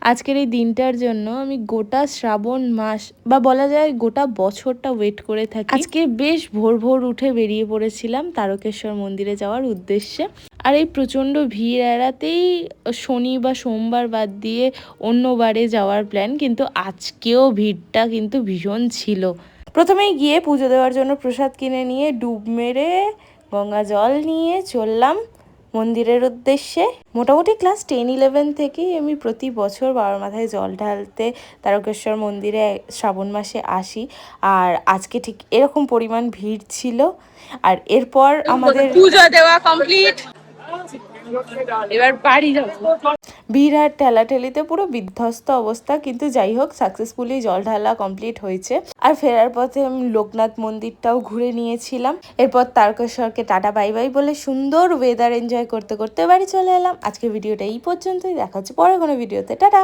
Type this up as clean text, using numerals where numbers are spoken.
আজকের এই দিনটার জন্য আমি গোটা শ্রাবণ মাস বা বলা যায় গোটা বছরটা ওয়েট করে থাকি। আজকে বেশ ভোর ভোর উঠে বেরিয়ে পড়েছিলাম তারকেশ্বর মন্দিরে যাওয়ার উদ্দেশ্যে। আর এই প্রচণ্ড ভিড় এড়াতেই শনি বা সোমবার বাদ দিয়ে অন্য বারে যাওয়ার প্ল্যান, কিন্তু আজকেও ভিড়টা কিন্তু ভীষণ ছিল। প্রথমেই গিয়ে পুজো দেওয়ার জন্য প্রসাদ কিনে নিয়ে ডুব মেরে গঙ্গা জল নিয়ে চললাম মন্দিরের উদ্দেশ্যে। মোটামুটি ক্লাস 10-11 থেকেই আমি প্রতি বছর বাবার মাথায় জল ঢালতে তারকেশ্বর মন্দিরে শ্রাবণ মাসে আসি, আর আজকে ঠিক এরকম পরিমাণ ভিড় ছিল। আর এরপর আমাদের পুজো দেওয়া কমপ্লিট, এবার বাড়ি যাব। ভিড় আর ঠেলাঠেলিতে পুরো বিধ্বস্ত অবস্থা, কিন্তু যাই হোক সাকসেসফুলি জল ঢালা কমপ্লিট হয়েছে। আর ফেরার পথে আমি লোকনাথ মন্দিরটাও ঘুরে নিয়েছিলাম। এরপর তারকেশ্বরকে টাটা বাই বাই বলে সুন্দর ওয়েদার এনজয় করতে করতে বাড়ি চলে এলাম। আজকে ভিডিওটা এই পর্যন্তই, দেখা হচ্ছে পরে কোনো ভিডিওতে। টাটা।